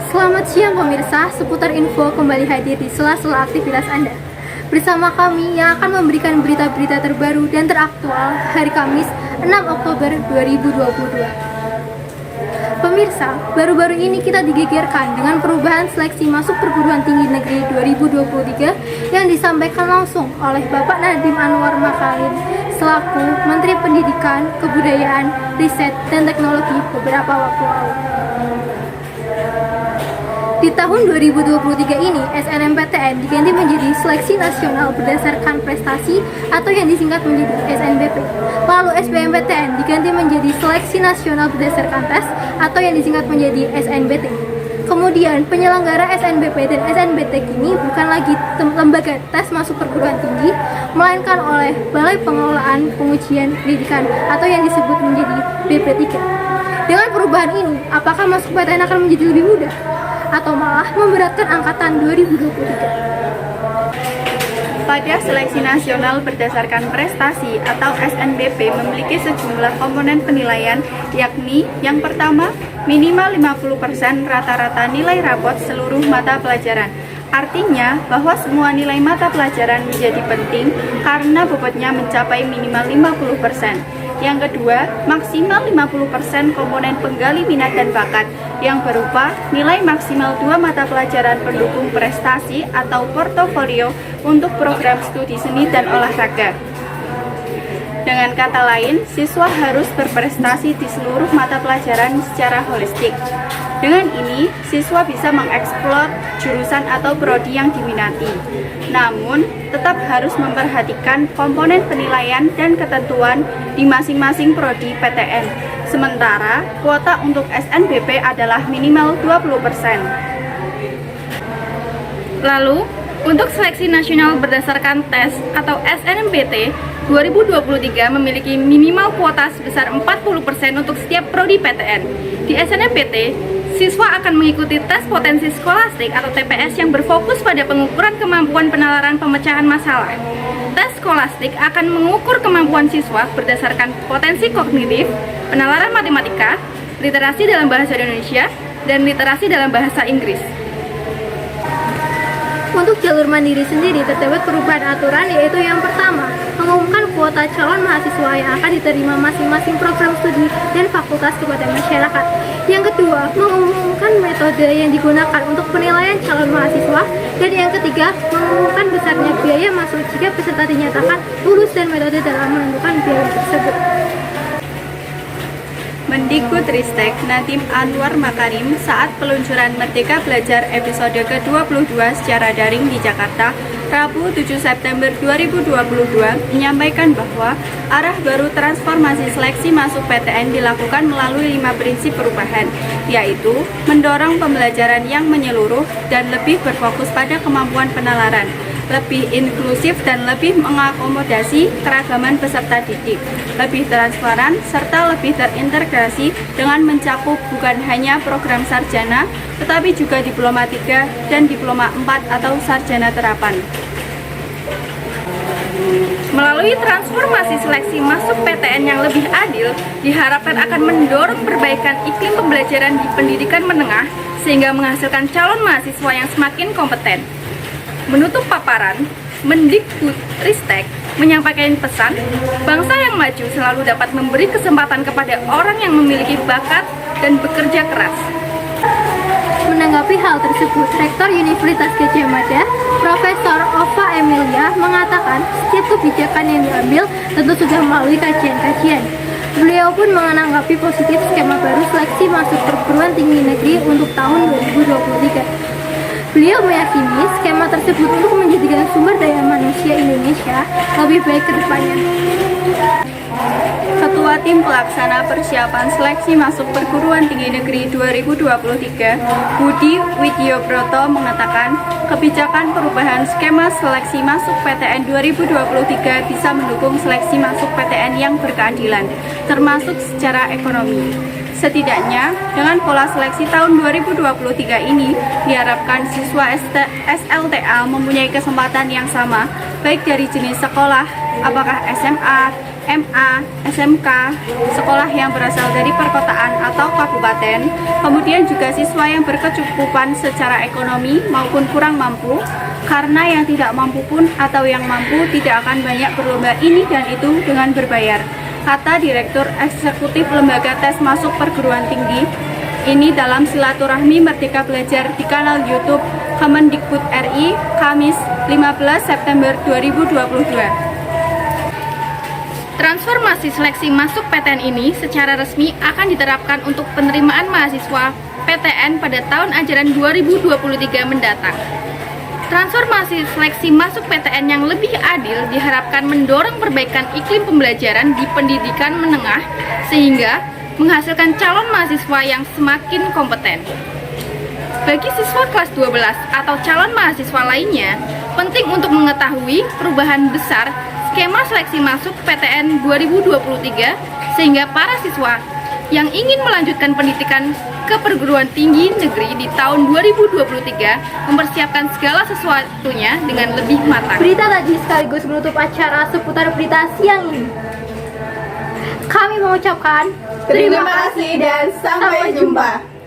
Selamat siang pemirsa, seputar info kembali hadir di sela-sela aktivitas Anda. Bersama kami yang akan memberikan berita-berita terbaru dan teraktual hari Kamis 6 Oktober 2022. Pemirsa, baru-baru ini kita digegerkan dengan perubahan seleksi masuk perguruan tinggi negeri 2023 yang disampaikan langsung oleh Bapak Nadiem Anwar Makarim selaku Menteri Pendidikan, Kebudayaan, Riset, dan Teknologi beberapa waktu lalu. Di tahun 2023 ini, SNMPTN diganti menjadi Seleksi Nasional Berdasarkan Prestasi atau yang disingkat menjadi SNBP. Lalu SBMPTN diganti menjadi Seleksi Nasional Berdasarkan Tes atau yang disingkat menjadi SNBT. Kemudian, penyelenggara SNBP dan SNBT kini bukan lagi lembaga tes masuk perguruan tinggi, melainkan oleh Balai Pengelolaan Pengujian Pendidikan atau yang disebut menjadi BP3. Dengan perubahan ini, apakah masuk PTN akan menjadi lebih mudah? Atau malah memberatkan angkatan 2023. Pada Seleksi Nasional Berdasarkan Prestasi atau SNBP memiliki sejumlah komponen penilaian, yakni yang pertama, minimal 50% rata-rata nilai rapot seluruh mata pelajaran. Artinya bahwa semua nilai mata pelajaran menjadi penting karena bobotnya mencapai minimal 50%. Yang kedua, maksimal 50% komponen penggali minat dan bakat yang berupa nilai maksimal 2 mata pelajaran pendukung prestasi atau portofolio untuk program studi seni dan olahraga. Dengan kata lain, siswa harus berprestasi di seluruh mata pelajaran secara holistik. Dengan ini, siswa bisa mengeksplor jurusan atau prodi yang diminati. Namun, tetap harus memperhatikan komponen penilaian dan ketentuan di masing-masing prodi PTN. Sementara, kuota untuk SNBP adalah minimal 20%. Lalu, untuk Seleksi Nasional Berdasarkan Tes atau SNMPT 2023 memiliki minimal kuota sebesar 40% untuk setiap prodi PTN. Di SNMPT, siswa akan mengikuti tes potensi skolastik atau TPS yang berfokus pada pengukuran kemampuan penalaran pemecahan masalah. Tes skolastik akan mengukur kemampuan siswa berdasarkan potensi kognitif, penalaran matematika, literasi dalam bahasa Indonesia, dan literasi dalam bahasa Inggris. Untuk jalur mandiri sendiri terdapat perubahan aturan, yaitu yang pertama, mengumumkan kuota calon mahasiswa yang akan diterima masing-masing program studi dan fakultas kepada masyarakat. Yang kedua, mengumumkan metode yang digunakan untuk penilaian calon mahasiswa. Dan yang ketiga, mengumumkan besarnya biaya masuk jika peserta dinyatakan lulus dan metode dalam menentukan biaya tersebut. Mendikbudristek Nadiem Anwar Makarim saat peluncuran Merdeka Belajar episode ke-22 secara daring di Jakarta, Rabu 7 September 2022 menyampaikan bahwa arah baru transformasi seleksi masuk PTN dilakukan melalui 5 prinsip perubahan, yaitu mendorong pembelajaran yang menyeluruh dan lebih berfokus pada kemampuan penalaran, lebih inklusif dan lebih mengakomodasi keragaman peserta didik, lebih transparan, serta lebih terintegrasi dengan mencakup bukan hanya program sarjana, tetapi juga diploma 3 dan diploma 4 atau sarjana terapan. Melalui transformasi seleksi masuk PTN yang lebih adil, diharapkan akan mendorong perbaikan iklim pembelajaran di pendidikan menengah sehingga menghasilkan calon mahasiswa yang semakin kompeten. Menutup paparan, Mendikbudristek menyampaikan pesan, bangsa yang maju selalu dapat memberi kesempatan kepada orang yang memiliki bakat dan bekerja keras. Menanggapi hal tersebut, Rektor Universitas Gadjah Mada, Profesor Ova Emilia, mengatakan setiap kebijakan yang diambil tentu sudah melalui kajian-kajian. Beliau pun menanggapi positif skema baru seleksi masuk perguruan tinggi negeri untuk tahun 2023. Beliau meyakini skema tersebut untuk menjadikan sumber daya manusia Indonesia lebih baik ke depannya. Ketua Tim Pelaksana Persiapan Seleksi Masuk Perguruan Tinggi Negeri 2023, Budi Widyobroto mengatakan, kebijakan perubahan skema seleksi masuk PTN 2023 bisa mendukung seleksi masuk PTN yang berkeadilan, termasuk secara ekonomi. Setidaknya, dengan pola seleksi tahun 2023 ini, diharapkan siswa SLTA mempunyai kesempatan yang sama, baik dari jenis sekolah, apakah SMA, MA, SMK, sekolah yang berasal dari perkotaan atau kabupaten, kemudian juga siswa yang berkecukupan secara ekonomi maupun kurang mampu, karena yang tidak mampu pun atau yang mampu tidak akan banyak berlomba ini dan itu dengan berbayar, kata Direktur Eksekutif Lembaga Tes Masuk Perguruan Tinggi. Ini dalam silaturahmi Merdeka Belajar di kanal YouTube Kemendikbud RI, Kamis 15 September 2022. Transformasi seleksi masuk PTN ini secara resmi akan diterapkan untuk penerimaan mahasiswa PTN pada tahun ajaran 2023 mendatang. Transformasi seleksi masuk PTN yang lebih adil diharapkan mendorong perbaikan iklim pembelajaran di pendidikan menengah sehingga menghasilkan calon mahasiswa yang semakin kompeten. Bagi siswa kelas 12 atau calon mahasiswa lainnya, penting untuk mengetahui perubahan besar skema seleksi masuk PTN 2023 sehingga para siswa yang ingin melanjutkan pendidikan ke perguruan tinggi negeri di tahun 2023 mempersiapkan segala sesuatunya dengan lebih matang. Berita tadi sekaligus menutup acara seputar berita siang ini. Kami mengucapkan Terima kasih dan sampai jumpa.